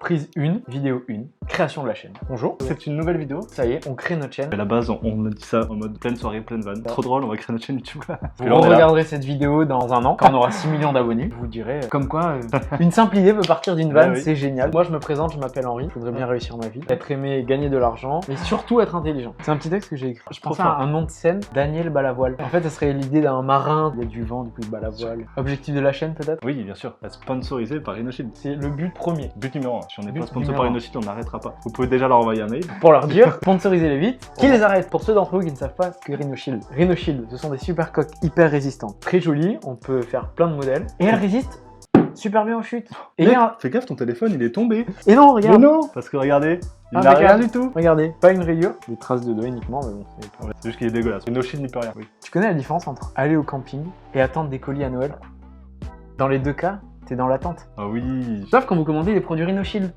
Prise 1, vidéo 1, création de la chaîne. Bonjour, c'est une nouvelle vidéo. Ça y est, on crée notre chaîne. À la base, on a dit ça en mode pleine soirée, pleine vanne. Trop drôle, on va créer notre chaîne YouTube. Vous regarderez cette vidéo dans un an, quand on aura 6 millions d'abonnés. Je vous dirai comme quoi une simple idée peut partir d'une vanne, c'est génial. Moi je me présente, je m'appelle Henri, je voudrais bien réussir ma vie. Être aimé, gagner de l'argent, mais surtout être intelligent. C'est un petit texte que j'ai écrit. Je pensais à un nom de scène, Daniel Balavoile. En fait, ça serait l'idée d'un marin, il y a du vent, du coup de Balavoile. Objectif de la chaîne peut-être? Oui, bien sûr, sponsorisé par Rhinoshield. C'est le but premier. But numéro 1. Si on n'est pas sponsor par Rhinoshield, on n'arrêtera pas. Vous pouvez déjà leur envoyer un mail. Pour leur dire, sponsorisez-les vite, qu'ils les arrêtent. Pour ceux d'entre vous qui ne savent pas ce que Rhinoshield. Rhinoshield, ce sont des super coques hyper résistantes. Très jolies, on peut faire plein de modèles. Et elles résistent super bien aux chutes. Et mec, fais gaffe, ton téléphone il est tombé. Et non, regarde. Mais non, parce que regardez, il n'a rien du tout. Regardez, pas une rayure, des traces de doigts uniquement, mais bon, c'est juste qu'il est dégueulasse. Rhinoshield n'y peut rien. Oui. Tu connais la différence entre aller au camping et attendre des colis à Noël? Dans les deux cas, t'es dans l'attente. Ah oui. Sauf quand vous commandez les produits Rhinoshield.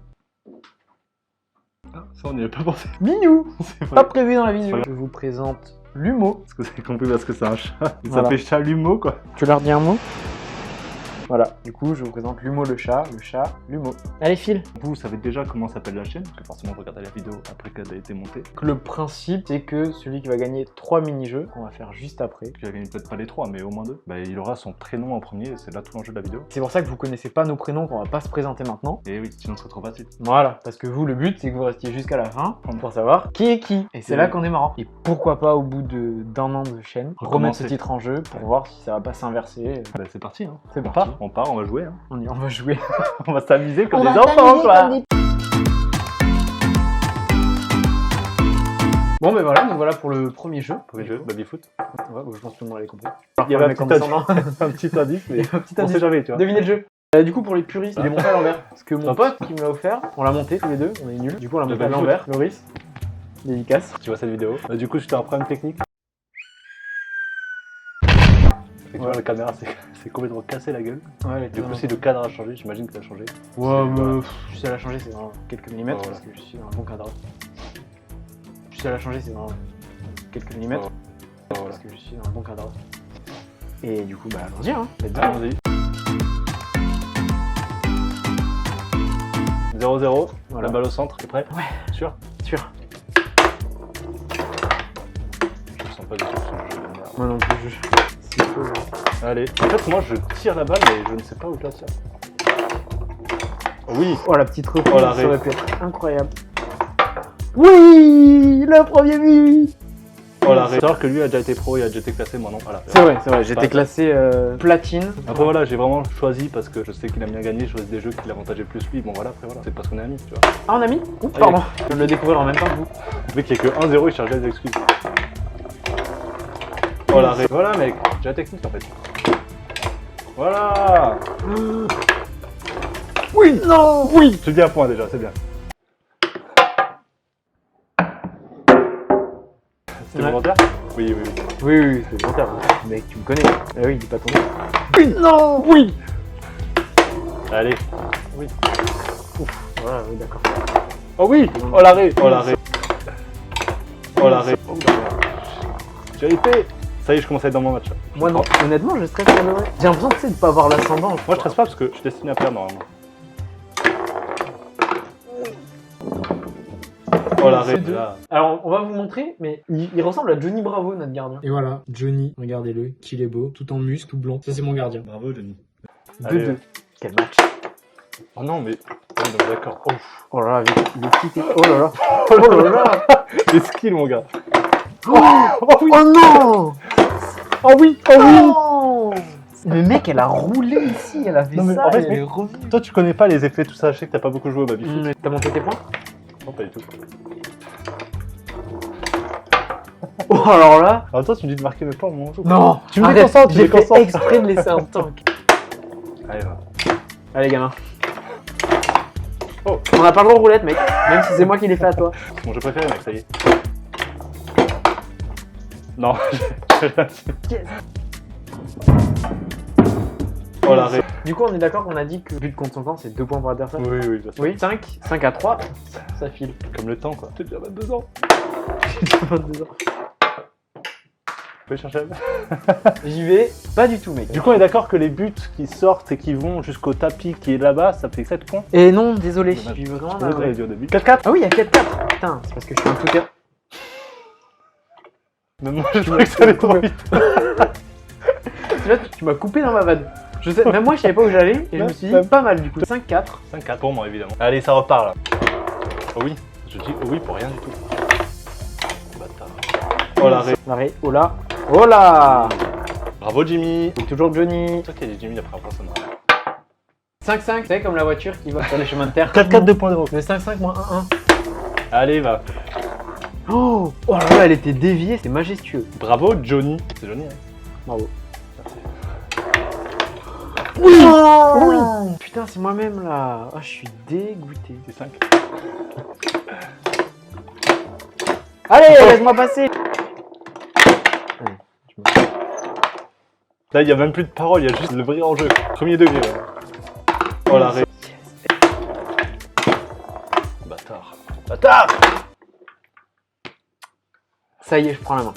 Ah, ça on n'y avait pas pensé. Mignou. Pas prévu dans la vidéo. Je vous présente Lumo. Parce que c'est compris parce que c'est un chat. Il Voilà. s'appelle Chalumeau quoi. Tu leur dis un mot? Voilà, du coup je vous présente Lumo le chat, Lumo. Allez file. Vous savez déjà comment s'appelle la chaîne, parce que forcément vous regardez la vidéo après qu'elle a été montée. Le principe c'est que celui qui va gagner 3 mini-jeux, qu'on va faire juste après. Qui va gagner peut-être pas les 3, mais au moins 2. Bah, il aura son prénom en premier, et c'est là tout l'enjeu de la vidéo. C'est pour ça que vous connaissez pas nos prénoms, qu'on va pas se présenter maintenant. Et oui, sinon ce serait trop facile. Voilà, parce que vous, le but c'est que vous restiez jusqu'à la fin pour savoir qui est qui. Et c'est là qu'on est marrant. Et pourquoi pas au bout d'un an de chaîne, remettre ce titre en jeu pour voir si ça va pas s'inverser. Bah c'est parti, hein. C'est parti. On part, on va jouer. Hein. On va jouer. On va s'amuser comme des enfants, quoi. Bon ben voilà, donc voilà pour le premier jeu. Premier jeu, baby-foot. Ouais, bon, je pense que tout le monde l'avait compris. Il y avait un petit indice, mais on sait jamais, tu vois. Devinez le jeu. Du coup pour les puristes, il est monté à l'envers. Parce que mon pote qui me l'a offert, on l'a monté tous les deux, on est nuls. Du coup on l'a monté à l'envers, Loris. Dédicace. Tu vois cette vidéo. Du coup j'étais un problème technique. Tu vois, la caméra c'est complètement cassé la gueule. Ouais, du coup si le cadre a changé, j'imagine que ça a changé. Ouais, mais si elle a changé, c'est vraiment quelques millimètres voilà. parce que je suis un bon cadre. Si elle a changé, c'est vraiment quelques millimètres parce que je suis un bon cadre. Et du coup, bah allons-y, hein. Allons-y. 0-0, voilà. La balle au centre, t'es prêt? Ouais. Sûr? Sûr. Je me sens pas du tout sur le jeu de merde. Moi non plus, Allez, en fait moi je tire la balle mais je ne sais pas où je la tire. Oui. Oh la petite reprise, ça aurait pu être incroyable. Oui, le premier but. Oh l'arrêt. C'est-à-dire que lui a déjà été pro, il a déjà été classé, moi non. Voilà. C'est vrai, j'étais classé platine. Après voilà, j'ai vraiment choisi parce que je sais qu'il aime bien gagner, je choisis des jeux qui l'avantageaient plus lui. Bon voilà, après voilà, c'est parce qu'on est amis, tu vois. Ah on a mis? Oups, pardon. Je viens de le découvrir en même temps que vous. Le mec il y a que 1-0, il cherche des excuses. Oh l'arrêt. Voilà mec, j'ai la technique en fait. Voilà. Oui. Non. Oui. Je te dis un point déjà, c'est bien. C'était volontaire? Oui. Oui, c'est volontaire. Mec, tu me connais. Ah oui, dis pas ton nom. Oui. Non. Oui. Allez. Oui. Ouf. Voilà, oui, d'accord. Oh oui. Oh l'arrêt. Oh l'arrêt. Oh l'arrêt. Oh j'ai été. Ça y est, je commence à être dans mon match. Moi non, honnêtement, je stresse pour de vrai. J'ai l'impression, tu sais, de pas avoir l'ascendant. Moi je stresse pas parce que je suis destiné à perdre normalement. Oh l'arrêt. Alors, on va vous montrer, mais il ressemble à Johnny Bravo, notre gardien. Et voilà, Johnny, regardez-le, qu'il est beau, tout en muscle, tout blanc. Ça, c'est mon gardien. Bravo Johnny. 2-2. Quel match. Oh non, mais. Oh, non, d'accord. Oh. Oh là là, le petit. Oh là là. Oh là là. Les skills, mon gars. Oh, oui. Oh non. Oh oui. Oh oui. Oh. Le mec, elle a roulé ici, elle a fait non, ça, en fait, elle est revenue. Toi, tu connais pas les effets, tout ça. Je sais que t'as pas beaucoup joué au baby-foot. T'as monté tes points? Non, pas du tout. Oh, alors là. En même temps, tu me dis de marquer mes points au moment où. Non. Tu me déconcentres, tu me J'ai fait déconcentres. exprès de laisser un tank. Allez, va. Allez, gamin. Oh. On n'a pas le droit de roulette, mec. Même si c'est moi qui l'ai fait à toi. C'est mon jeu préféré, mec, ça y est. Non. Oh l'arrêt. Du coup, on est d'accord qu'on a dit que but contre son camp, c'est 2 points pour l'adversaire. Oui, bien sûr. Oui, 5 à 3, ça file. Comme le temps, quoi. T'as déjà 22 ans. J'ai 22 ans. peux chercher. J'y vais pas du tout, mec. Du coup, on est d'accord que les buts qui sortent et qui vont jusqu'au tapis qui est là-bas, ça fait 7 points. Et non, désolé. Dommage. Je suis vraiment Je navré. l'avais dit au début. 4-4. Ah oui, il y a 4-4. Putain, c'est parce que je suis un tout terrain. Même moi, je trouvais que ça allait trop vite. Là, tu m'as coupé dans ma vanne. Je sais, même moi, je savais pas où j'allais et je me suis dit pas mal du coup. 5-4. 5-4 pour moi, évidemment. Allez, ça repart là. Oh oui, je dis oh oui pour rien du tout. Bâtard. Oh l'arrêt. L'arrêt. Oh là. Oh là. Bravo Jimmy. Et toujours Johnny. C'est toi qui as dit Jimmy la première personne. 5-5, tu sais, comme la voiture qui va sur les chemins de terre. 4-4 2.0. Le 5-5 moins 1-1. Allez, va. Oh, oh là là, elle était déviée, c'est majestueux. Bravo Johnny. C'est Johnny, hein. Bravo. Merci. Oui, oui. Putain, c'est moi-même là. Ah, je suis dégoûté. C'est 5. Allez, laisse-moi passer. Allez, je me... Là, il n'y a même plus de parole, il y a juste le vrai enjeu. Premier degré. Ouais. Oh l'arrêt. Bâtard. Bâtard. Ça y est, je prends la main.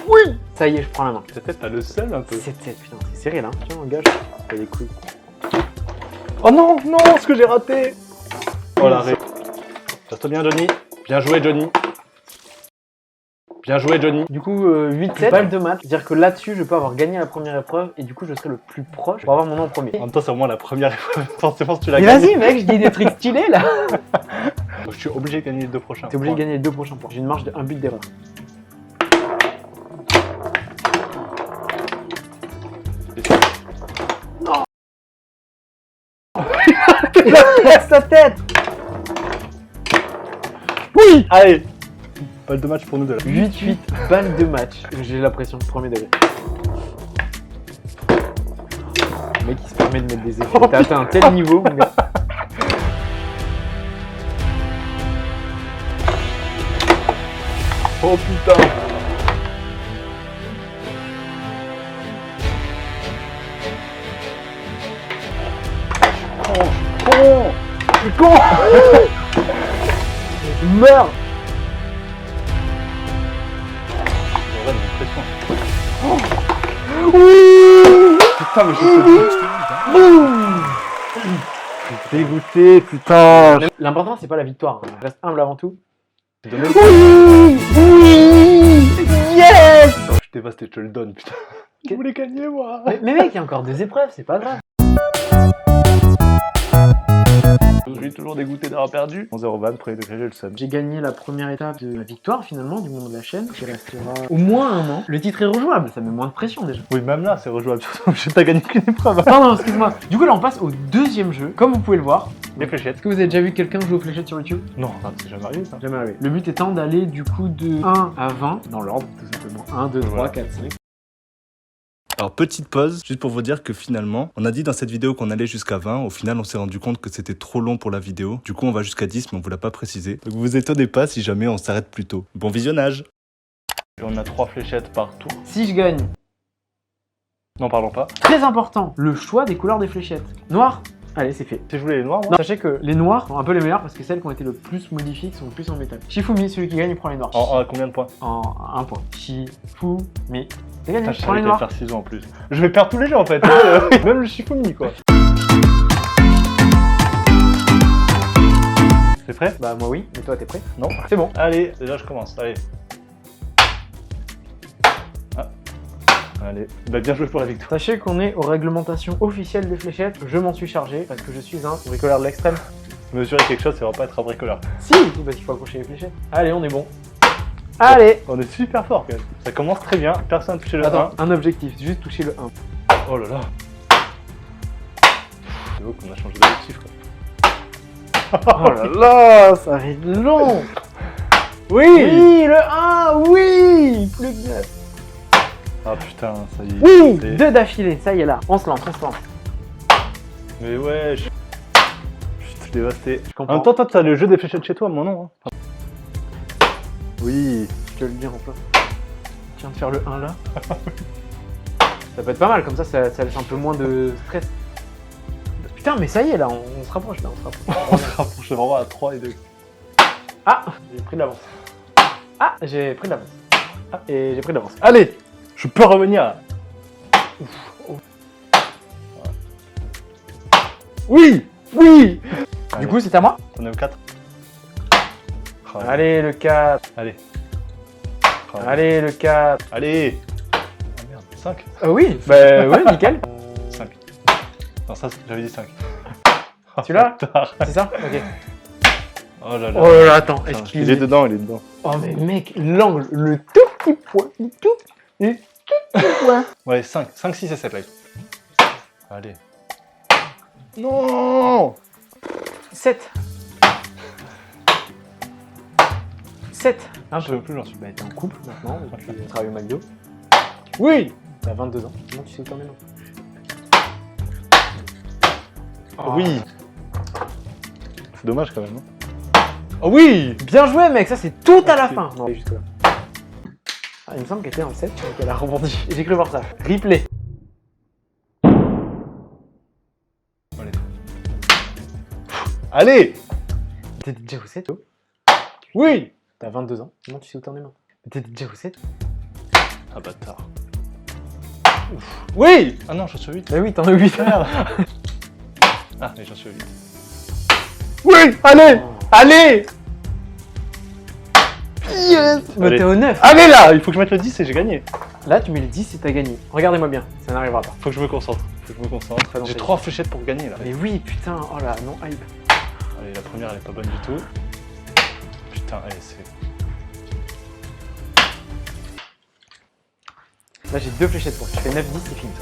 Oui. Ça y est, je prends la main. Peut-être t'as le seul un peu. 7-7, putain, c'est serré là. Tiens, gage. T'as des couilles. Oh non, non, ce que j'ai raté. Oh l'arrêt. Passe-toi bien Johnny. Bien joué Johnny. Bien joué Johnny. Du coup, 8-7, balle de match. C'est-à-dire que là-dessus, je peux avoir gagné la première épreuve et du coup, je serai le plus proche pour avoir mon nom en premier. En même temps, c'est au moins la première épreuve. Forcément, si tu l'as Mais gagné. vas-y, mec, je dis des trucs stylés là. Je suis obligé de gagner les 2 prochains. T'es obligé de gagner les 2 prochains points. J'ai une marge de 1 but d'erreur. Non. Il a sa tête. Oui. Allez. Balle de match pour nous deux là. 8-8, balle de match. J'ai la pression, premier degré. Le mec, il se permet de mettre des effets. T'as atteint un tel niveau, mon gars. Oh putain. Con. Je suis con. Meurs. Ouais, mais pression. Oui. Putain, mais je suis dégoûté, putain. L'important, c'est pas la victoire. Hein. Reste humble avant tout. Oui. Oui. Yes. Je suis dévasté, je te le donne, putain. Je voulais gagner, moi. Mais mec, il y a encore 2 épreuves, c'est pas grave. Je suis toujours dégoûté d'avoir perdu. 11-0 premier degré, j'ai le seum. J'ai gagné la première étape de la victoire finalement du monde de la chaîne qui restera au moins 1 an. Le titre est rejouable, ça met moins de pression déjà. Oui, même là, c'est rejouable. Je t'ai gagné qu'une épreuve. Non, excuse-moi. Du coup là on passe au 2e jeu. Comme vous pouvez le voir. Les fléchettes. Est-ce que vous avez déjà vu quelqu'un jouer aux fléchettes sur YouTube? Non, c'est jamais arrivé ça. Jamais arrivé. Le but étant d'aller du coup de 1 à 20 dans l'ordre tout simplement. 1, 2, 3, Voilà. 4, 5. Alors petite pause, juste pour vous dire que finalement, on a dit dans cette vidéo qu'on allait jusqu'à 20, au final on s'est rendu compte que c'était trop long pour la vidéo, du coup on va jusqu'à 10 mais on vous l'a pas précisé. Donc vous étonnez pas si jamais on s'arrête plus tôt. Bon visionnage. Et on a 3 fléchettes par tour. Si je gagne, N'en parlons pas. très important, le choix des couleurs des fléchettes. Noir. Allez, c'est fait. Si je voulais les noirs, moi. Non, sachez que les noirs sont un peu les meilleurs parce que celles qui ont été le plus modifiées qui sont le plus en métal. Shifumi, celui qui gagne, il prend les noirs. En combien de points? En 1 point. Shifumi. T'as gagné, Putain, je prends les savais noirs. faire 6 ans en plus. Je vais perdre tous les jeux en fait. Même le Shifumi quoi. C'est prêt? Bah moi oui, mais toi t'es prêt? Non. C'est bon. Allez, déjà je commence. Allez. Ah. Allez. Bah bien joué pour la victoire. Sachez qu'on est aux réglementations officielles des fléchettes. Je m'en suis chargé parce que je suis un bricoleur de l'extrême. Mesurer quelque chose, ça va pas être un bricoleur. Si, parce qu'il faut accrocher les fléchettes. Allez, on est bon. Allez. On est super fort quand même. Ça commence très bien. Personne n'a touché le Attends, un objectif, juste toucher le 1. 1. Oh là là. C'est beau qu'on a changé d'objectif quoi. Oh là là, ça va être long. Oui. Oui, le 1, oui. Plus que 9. Ah putain, ça y est. Oui, C'est- 2 d'affilée, ça y est là. On se lance, on se lance. Mais ouais, je suis dévasté. Je En comprends. même temps, toi, t'as le jeu des fléchettes chez toi, moi non. Hein. Oui. Je te le dis en plein. Je viens de faire le 1 là. Ça peut être pas mal, comme ça laisse un peu moins de stress. Putain, mais ça y est là, on se rapproche là, on se rapproche. On se rapproche vraiment à 3 et 2. Ah, j'ai pris de l'avance. Ah, j'ai pris de l'avance. Ah, et j'ai pris de l'avance. Allez, je peux revenir. Oui, oui. Du coup, c'est à moi. On est au 4. Allez, le 4. Allez. Allez, le 4. Allez. Ah merde, 5. Oui, bah oui, nickel. 5. Non, ça, j'avais dit 5. Celui-là c'est ça? Ok. Oh là là. Oh là là, attends. Putain, Excuse. il est dedans, il est dedans. Oh mais mec, l'angle, le tout petit point. Le tout petit point. Ouais, 5, 6 et 7 là. Allez. Non. 7. 7. Un Je peu. veux plus, j'en suis. Bah t'es en couple maintenant, depuis le travail au McDo. Oui. T'as 22 ans. Comment tu sais autant maintenant? Oui. C'est dommage quand même. Hein. Oh oui. Bien joué mec, ça c'est tout à la fin. Non, jusque là. Ah, il me semble qu'elle était dans le 7, mais qu'elle a rebondi. J'ai cru voir ça. Replay. Allez. Allez. T'étais déjà au 7, oh? Oui. T'as 22 ans. Comment tu sais autant maintenant? T'étais déjà au 7? Ah bâtard. Oui. Ah non, j'en suis 8. Bah oui, t'en as 8. Merde. Ah, mais j'en suis 8. Oui, allez. Allez. Yes. Mais Allez. t'es au 9. Allez là. Il faut que je mette le 10 et j'ai gagné. Là, tu mets le 10 et t'as gagné. Regardez-moi bien, ça n'arrivera pas. Faut que je me concentre. Très J'ai long. 3 fléchettes pour gagner là. Mais oui, putain, oh là, non hype. Allez, la première elle est pas bonne du tout. Putain, allez, c'est. Là, j'ai 2 fléchettes pour. Je fais 9-10, c'est fini.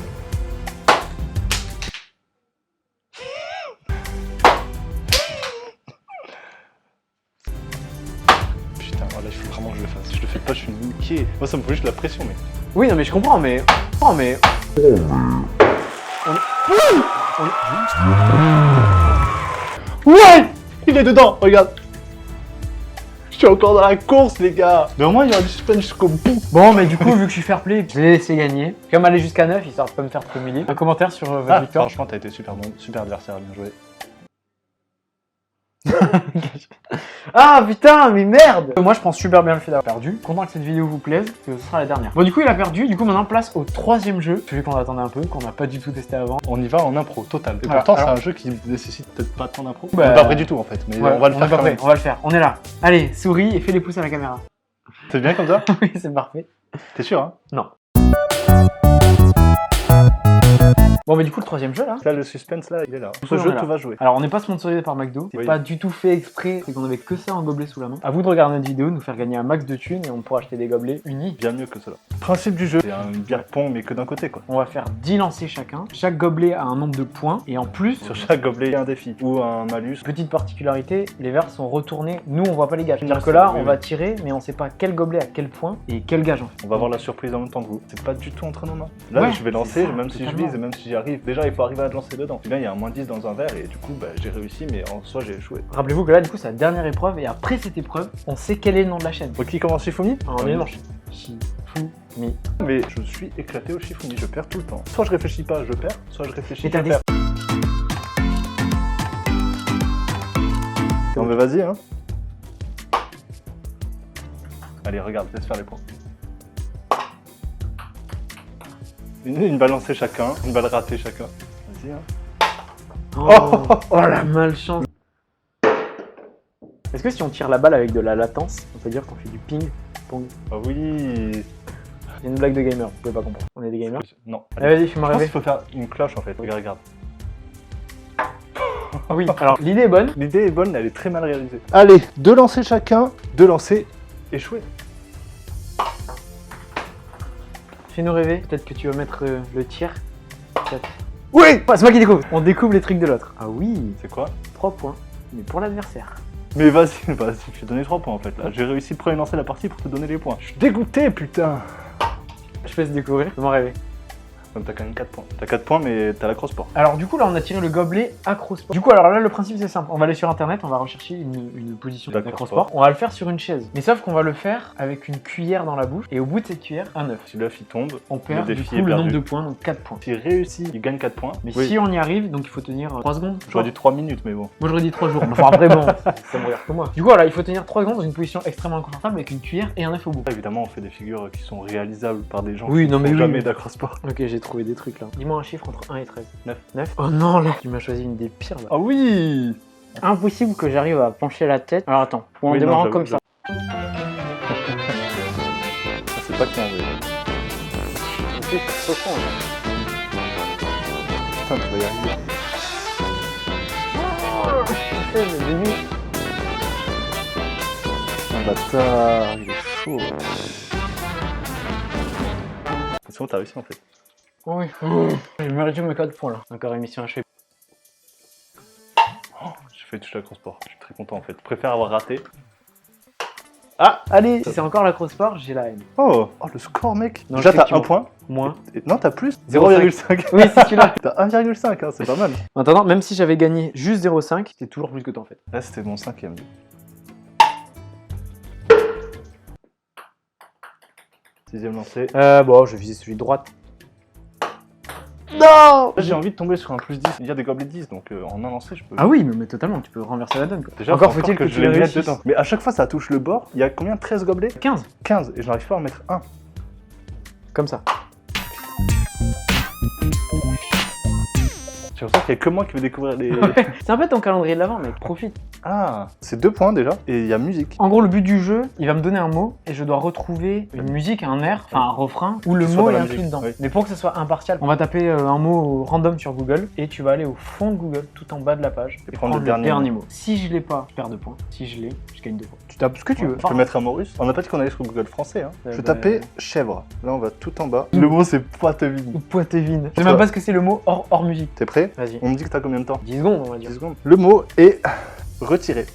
Putain, oh là, il faut vraiment que je le fasse. Si je le fais pas, je suis niqué. Moi, ça me fait juste la pression, mais. Oui, non, mais je comprends, mais. Ouais. Il est dedans, regarde. Je suis encore dans la course, les gars. Mais au moins, il y aura du suspense jusqu'au bout. Bon, mais du coup, vu que je suis fair play, je l'ai laissé gagner. Comme aller jusqu'à 9, histoire de pas me faire trop humilier. Un commentaire sur votre Ah, victoire. franchement, t'as été super bon, super adversaire, bien joué. Ah putain, mais merde. Moi, je pense super bien le fait d'avoir perdu. Content que cette vidéo vous plaise, parce que ce sera la dernière. Bon, du coup, il a perdu. Du coup, maintenant, place au 3e jeu. Celui qu'on attendait un peu, qu'on n'a pas du tout testé avant. On y va en impro, total. Et Voilà, pourtant, alors- c'est un jeu qui nécessite peut-être pas tant d'impro. Bah, On est pas prêt du tout, en fait. Mais Ouais, on va le est faire pas quand prêt, même. on va le faire. On est là. Allez, souris et fais les pouces à la caméra. C'est bien comme ça? Oui, c'est parfait. T'es sûr, hein? Non. Bon, mais du coup, le 3e jeu là. Là, le suspense, là, il est là. Ce On jeu, est là. tout va jouer. Alors, on n'est pas sponsorisé par McDo. C'est Oui. pas du tout fait exprès. C'est qu'on avait que ça en gobelet sous la main. À vous de regarder notre vidéo, nous faire gagner un max de thunes et on pourra acheter des gobelets unis. Bien mieux que cela. Principe du jeu, c'est un bière pong, mais que d'un côté, quoi. On va faire 10 lancers chacun. Chaque gobelet a un nombre de points. Et en plus, Sur chaque gobelet, il y a un défi ou un malus. petite particularité, les verres sont retournés. Nous, on voit pas les gages. C'est-à-dire Non, que là, oui, on oui. va tirer, mais on sait pas quel gobelet à quel point et quel gage en fait. On va avoir la surprise en même temps que vous. C'est pas du tout entre nos mains. Là, Ouais, je vais c'est lancer, ça, même si je totalement. vise et même si j'y arrive. Déjà, il faut arriver à te lancer dedans. Là, il y a un moins 10 dans un verre et du coup, bah, j'ai réussi, mais en soi, j'ai échoué. Rappelez-vous que là, du coup, c'est la dernière épreuve. Et après cette épreuve, on sait quel est le nom de la chaîne. Faut qui commence Shifumi? On est dimanche. Shifumi. Mais je suis éclaté au Shifumi, je perds tout le temps. Soit je réfléchis pas, je perds, soit je réfléchis, Et je t'as perds. Non mais vas-y, hein. Allez, regarde, laisse faire les points. Une balle lancée chacun, une balle ratée chacun. Vas-y, hein. Oh la malchance. Est-ce que si on tire la balle avec de la latence, on peut dire qu'on fait du ping-pong? Ah oui. C'est une blague de gamer, vous pouvez pas comprendre. On est des gamers. Non. Allez, vas-y, fais-moi Je pense rêver. qu'il faut faire une cloche en fait. Regarde, regarde. Ah oui, alors l'idée est bonne. L'idée est bonne, elle est très mal réalisée. Allez, 2 lancers chacun, 2 lancers échoués. Fais-nous rêver. Peut-être que tu vas mettre le tir. Peut-être. Oui. Ouais, c'est moi qui découvre. On découvre les trucs de l'autre. Ah oui, C'est quoi? 3 points. Mais pour l'adversaire. Mais vas-y, je t'ai donné 3 points en fait là. J'ai réussi le premier lancer de la partie pour te donner les points. Je suis dégoûté, putain. Je peux se découvrir. Fais-moi rêver. Donc t'as quand même 4 points. T'as 4 points, mais t'as la cross-sport. Alors du coup là on a tiré le gobelet acrosport. Du coup alors là le principe c'est simple, on va aller sur internet, on va rechercher une position d'acrosport. On va le faire sur une chaise. Mais sauf qu'on va le faire avec une cuillère dans la bouche et au bout de cette cuillère, un œuf. Si l'œuf il tombe, On perd le du défi coup est le nombre perdu. de points, donc 4 points. S'il réussit, il gagne 4 points. Mais Oui. si on y arrive, donc il faut tenir 3 secondes. J'aurais dit 3 minutes, mais bon. Moi j'aurais dit 3 jours, enfin vraiment, ça me regarde que moi. Du coup voilà, il faut tenir 3 secondes dans une position extrêmement inconfortable avec une cuillère et un œuf au bout. Évidemment, on fait des figures qui sont réalisables par des gens Oui, qui non, ne mais font oui, jamais oui. d'acrosport. Ok, j'ai trouvé des trucs là. Dis-moi un chiffre entre 1 et 13. 9. 9. Oh non là, tu m'as choisi une des pires là. Ah oui. Impossible que j'arrive à pencher la tête. Alors attends, en Oui, non, démarrant j'avoue, comme ça. C'est pas con, oui. C'est trop con là. Putain, tu vas y arriver. Un bâtard, il est chaud. C'est bon, t'as réussi en fait. Oui. J'ai mérité mes 4 points là. Encore émission achevée. J'ai fait toucher l'acrosport. Je suis très content en fait. Je préfère avoir raté. Ah, allez, si c'est encore la crossbar, j'ai la haine. Oh, le score, mec. Non, Déjà, t'as effectivement. 1 point. Moins. Non, t'as plus. 0,5. 0,5. Oui, c'est celui-là. T'as 1,5, hein, c'est pas mal. Maintenant, même si j'avais gagné juste 0,5, c'était toujours plus que toi en fait. Là, c'était mon 5ème. Sixième lancé. Bon, je vais viser celui de droite. Non. Là, j'ai envie de tomber sur un plus 10. Il y a des gobelets 10, donc en un lancé, je peux. Ah oui, mais totalement, tu peux renverser la donne quoi. Déjà, encore faut faut-il que je tu les les mette réussisses. dedans. Mais à chaque fois, ça touche le bord. Il y a combien? 13 gobelets? 15, 15. Et je n'arrive pas à en mettre un. comme ça. C'est pour ça qu'il y a que moi qui veux découvrir les. C'est un peu ton calendrier de l'avant, mec, profite. Ah, c'est 2 points déjà. Et il y a musique. En gros, le but du jeu, il va me donner un mot et je dois retrouver une musique, un air, enfin un refrain, où le Qui soit mot dans est la inclus musique, dedans. oui. Mais pour que ce soit impartial, on va taper un mot random sur Google et tu vas aller au fond de Google, tout en bas de la page, et prendre le dernier mot. Si je l'ai pas, je perds 2 points. Si je l'ai, je gagne 2 points. Tu tapes ce que tu veux. Je peux mettre un mot russe. On n'a pas dit qu'on allait sur Google français. Hein. Je vais bah, taper chèvre. Là, on va tout en bas. Le mot, c'est Poitevine. Ou Poitevine. Je sais même pas ce que c'est le mot hors musique. T'es prêt? Vas-y. On me dit que t'as combien de temps? 10 secondes, on va dire. 10 secondes. Le mot est retiré.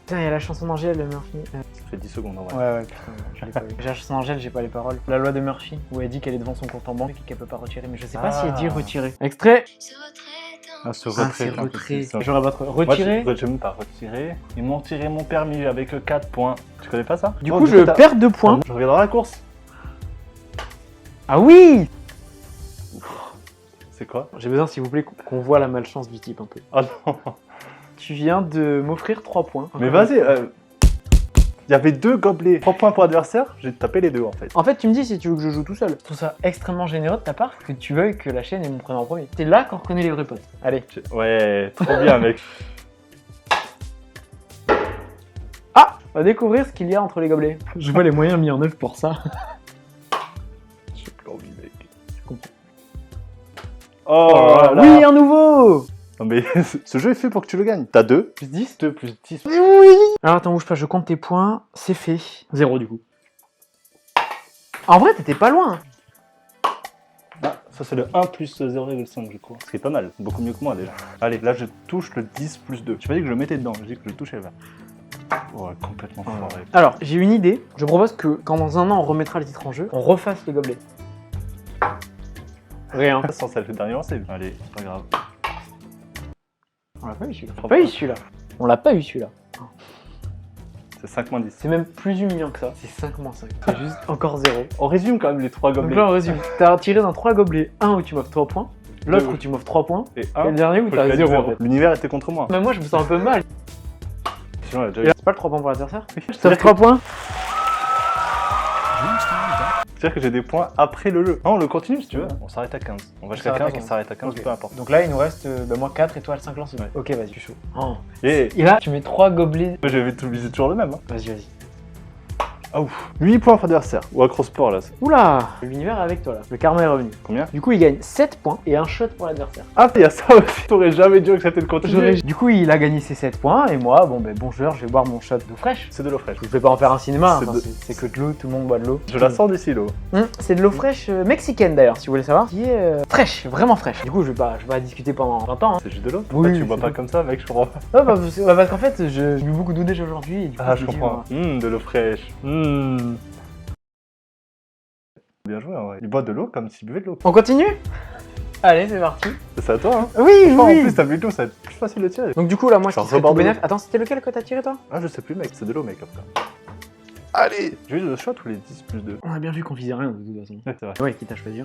Putain, il y a la chanson d'Angèle, Murphy. Ça fait 10 secondes en vrai. Ouais, putain, j'arrive pas. J'ai la chanson d'Angèle, j'ai pas les paroles. La loi de Murphy, où elle dit qu'elle est devant son compte en banque et qu'elle peut pas retirer, mais je sais pas si elle dit retirer. Extrait. Ah, ce Ah, c'est retrait. J'aurais pas trop. Retirer. Moi, je même pas retirer. Ils m'ont tiré mon permis avec 4 points. Tu connais pas ça? Du coup, je perds 2 points. Je reviens dans la course. Ah oui. C'est quoi? J'ai besoin, s'il vous plaît, qu'on voit la malchance du type un peu. Ah non. Tu viens de m'offrir 3 points. Mais vas-y. Il y avait 2 gobelets. 3 points pour adversaire. J'ai tapé les 2 en fait. En fait, tu me dis si tu veux que je joue tout seul. Je trouve ça extrêmement généreux de ta part que tu veuilles que la chaîne ait mon prénom en premier. C'est là qu'on reconnaît les vrais potes. Allez. Ouais, trop bien mec. Ah, on va découvrir ce qu'il y a entre les gobelets. Je vois les moyens mis en œuvre pour ça. J'ai plus envie mec. Je comprends. Oh là là. Oui, un nouveau. Non mais ce jeu est fait pour que tu le gagnes. T'as 2. Plus 10. 2 plus 10. Oui. Alors attends, bouge pas, je compte tes points. C'est fait. 0 du coup. En vrai, t'étais pas loin. Ah, ça c'est le 1 plus 0,5 je crois. Ce qui est pas mal, beaucoup mieux que moi déjà. Allez, là je touche le 10 plus 2. J'ai pas dit que je le mettais dedans, j'ai dit que je le touchais là. Ouais, complètement foiré. Alors, j'ai une idée. Je propose que quand dans un an on remettra le titre en jeu, on refasse les gobelets. Rien. Sans ça, le dernier lancé. Allez, c'est pas grave. On l'a pas eu celui-là. On l'a pas eu celui-là. On l'a pas eu celui-là. C'est 5 moins 10. C'est même plus humiliant que ça. C'est 5 moins 5. C'est juste encore 0. On résume quand même les 3 Donc gobelets. là, on résume. T'as tiré dans 3 gobelets. Un où tu m'offres 3 points. L'autre Deux. où tu m'offres 3 points. Et Et 1. le dernier où t'as 0 en fait. L'univers était contre moi. Même moi, je me sens un peu mal. Sinon, elle a Et déjà là, c'est pas le 3 points pour l'adversaire. Je C'est-à-dire t'offre 3 points. C'est-à-dire que j'ai des points après le jeu. Non, on le continue si tu veux. On s'arrête à 15. On va jusqu'à s'arrête à 15, on 15. s'arrête à 15, Ok. peu importe. Donc là, il nous reste moi 4 et toi 5 lancés. Ouais. Ok, vas-y, je suis chaud. Oh. Et Et là, tu mets 3 gobelets. je vais tout viser toujours le même. Hein. Vas-y, vas-y. Ah ouf. 8 points pour adversaire. Ou acrosport là. Oula, l'univers est avec toi là. Le karma est revenu. Combien? Du coup, il gagne 7 points et un shot pour l'adversaire. Ah, il y a ça aussi. T'aurais jamais dû accepter de continuer. Du coup, il a gagné ses 7 points et moi, bon joueur, je vais boire mon shot d'eau fraîche. C'est de l'eau fraîche. Je vais pas en faire un cinéma, C'est enfin, de- c'est que de l'eau, tout le monde boit de l'eau. Je la sens d'ici l'eau. C'est de l'eau fraîche mexicaine d'ailleurs, si vous voulez savoir, qui est fraîche, vraiment fraîche. Du coup, je vais pas discuter pendant 20 ans. Hein. C'est juste de l'eau. Oui, Ah, tu bois c'est pas tout. comme ça, mec, je comprends pas. Parce qu'en fait, j'ai bu beaucoup d'eau déjà aujourd'hui et du coup, Ah, je me dis, comprends. De l'eau fraîche. Bien joué, ouais. Il boit de l'eau comme s'il buvait de l'eau. On continue? Allez, c'est parti. C'est à toi, hein. Oui, En oui. plus, t'as vu de l'eau, ça va être plus facile de tirer. Donc du coup, là, moi, ce Genre qui serait tout reborder bénef... l'eau. Attends, c'était lequel que t'as tiré, toi? Ah, je sais plus, mec, c'est de l'eau, mec, comme ça. Allez! J'ai eu le shot ou les 10 plus 2? On a bien vu qu'on visait rien, de toute façon. Ouais, c'est vrai. Ouais, qui t'a choisi?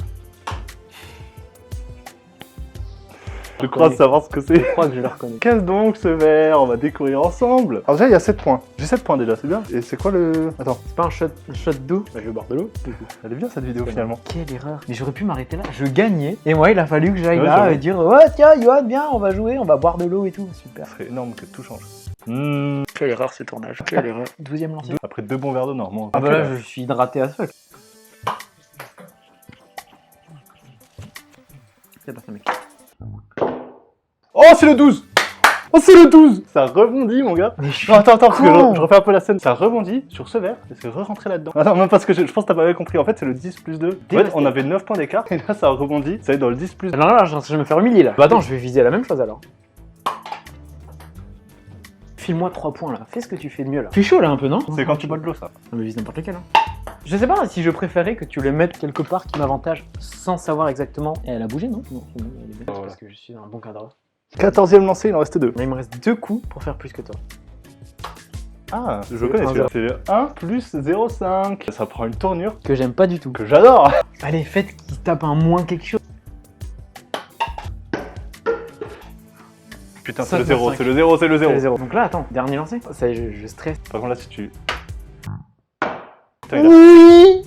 Je crois savoir ce que c'est. Je crois que je le reconnais. Qu'est-ce donc ce verre? On va découvrir ensemble. Alors déjà, il y a 7 points. J'ai 7 points déjà, c'est bien. Et c'est quoi le... Attends, C'est pas un shot d'eau? Bah, je vais boire de l'eau. elle est bien cette vidéo finalement. Quelle erreur. Mais j'aurais pu m'arrêter là. Je gagnais. Et moi, il a fallu que j'aille Ouais, là j'avoue. et dire ouais, tiens, Yoann, viens, on va jouer, on va boire de l'eau et tout. Super. Ce serait énorme que tout change. Quelle erreur ce tournage. Quelle erreur. 12e lancé. Après 2 bons verres d'eau, normalement. Ah bah là, je suis hydraté à ce fuck. C'est pas ça, mec. Oh, c'est le 12! Oh, c'est le 12! Ça rebondit, mon gars. Mais je suis Non, attends, parce que con. je refais un peu la scène. Ça rebondit sur ce verre et c'est re-rentré là-dedans. Attends, non, parce que je pense que t'as pas bien compris. En fait, c'est le 10 plus 2. En fait, Dévasté. on avait 9 points d'écart et là, ça rebondit. Ça va être dans le 10 plus 2. Non, là, je vais me faire humilier là. Bah attends, je vais viser la même chose alors. File-moi 3 points là. Fais ce que tu fais de mieux là. Fais chaud là un peu, non? C'est quand tu bois de l'eau, ça. Non mais vise n'importe lequel. Hein. Je sais pas si je préférais que tu le mettes quelque part qui m'avantage sans savoir exactement. Et elle a bougé, non? Non, c'est bon, elle est bien. Voilà. Parce que je suis un bon cadreur. 14e lancé, il en restait 2. Mais il me reste 2 coups pour faire plus que toi. Ah, je C'est connais un celui-là. C'est le 1 plus 0,5. Ça prend une tournure Que j'aime pas du tout. que j'adore. Allez, faites qu'il tape un moins quelque chose. Putain, Ça, c'est le 0, 5. c'est le 0, c'est le 0. C'est 0. Donc là, attends, dernier lancé. Ça y est, je stresse. Par contre, là, si tu. Putain, il a- Oui.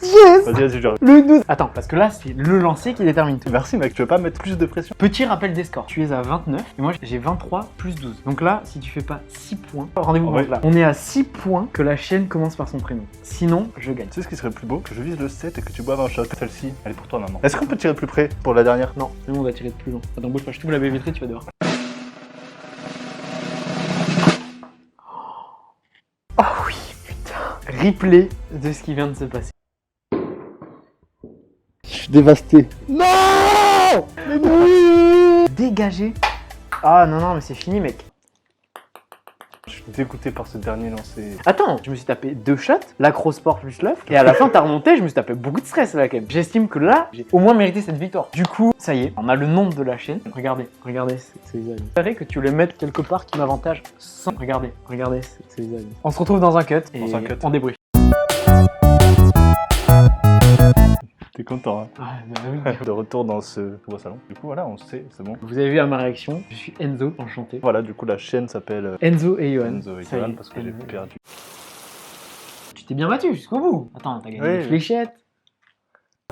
Yes. Vas-y, vas-y, j'arrive. Le 12. Attends, parce que là, c'est le lancer qui détermine tout. Merci, mec, tu veux pas mettre plus de pression? Petit rappel des scores. Tu es à 29 et moi j'ai 23 plus 12. Donc là, si tu fais pas 6 points, rendez-vous Ouais. compte là. On est à 6 points que la chaîne commence par son prénom. Sinon, je gagne. Tu sais ce qui serait plus beau? Que je vise le 7 et que tu boives un shot. Celle-ci, elle est pour toi, maman. Est-ce qu'on peut tirer de plus près pour la dernière? Non, sinon on va tirer de plus loin. Attends, bouge pas, je t'ouvre la baie vitrée, tu vas dehors. Oh oui, putain. Replay de ce qui vient de se passer. Je suis dévasté. Non. Dégagé. Ah non, non, mais c'est fini, mec. Je suis dégoûté par ce dernier lancé. Attends, je me suis tapé 2 shots, l'acrosport plus l'œuf, et à la fin t'as remonté, je me suis tapé beaucoup de stress là quand même. J'estime que là, j'ai au moins mérité cette victoire. Du coup, ça y est, on a le nombre de la chaîne. Regardez, c'est les amis. J'espérais que tu le mettes quelque part qui m'avantage sans... Regardez, c'est les amis. On se retrouve dans un cut, et Dans un cut. on débrief. T'es content, hein? Ah, bah oui. De retour dans ce beau salon. Du coup, voilà, on sait, c'est bon. Vous avez vu à ma réaction, je suis Enzo, enchanté. Voilà, du coup, la chaîne s'appelle Enzo et Yoann. Enzo et Ça y Yoann est, parce que j'ai Enzo. perdu. Tu t'es bien battu jusqu'au bout. Attends, t'as gagné Oui. des fléchettes.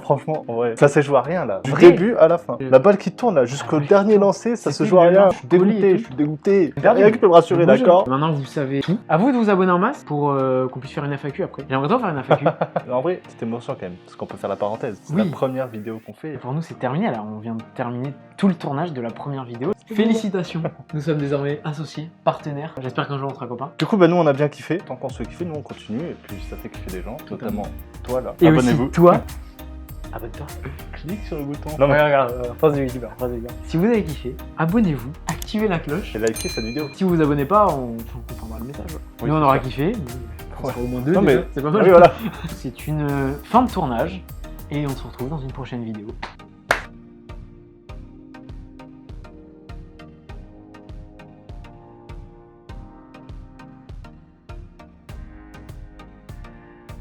Franchement, ouais, ça s'est joué à rien là. Du Vrai. début à la fin. La balle qui tourne là, jusqu'au dernier lancé, ça se C'était joue à le rien. lance Je suis dégoûté, collé et je suis dégoûté. J'ai perdu. Rien qui peut me rassurer, Bougez. d'accord? Maintenant vous savez tout. À vous de vous abonner en masse pour qu'on puisse faire une FAQ après. J'aimerais bien faire une FAQ. En vrai, c'est émotion quand même, parce qu'on peut faire la parenthèse. C'est Oui. la première vidéo qu'on fait. Pour nous c'est terminé là, on vient de terminer tout le tournage de la première vidéo. Félicitations. Nous sommes désormais associés, partenaires. J'espère qu'un jour on sera copains. Du coup, bah, nous on a bien kiffé. Tant qu'on se fait kiffer, nous on continue. Et puis ça fait kiffer des gens, notamment toi là. Et Abonnez-vous. aussi toi. Abonne-toi. Clique sur le bouton. Non, mais Regarde, phrase de youtubeur, phrase de youtubeur. Si vous avez kiffé, abonnez-vous, activez la cloche. j'ai liké cette vidéo. Si vous vous abonnez pas, on comprendra le message. Oui, Nous on c'est aura ça. kiffé. On Ouais. sera au moins 2 Non, déjà. mais- C'est pas mal. Oui, voilà. C'est une fin de tournage et on se retrouve dans une prochaine vidéo.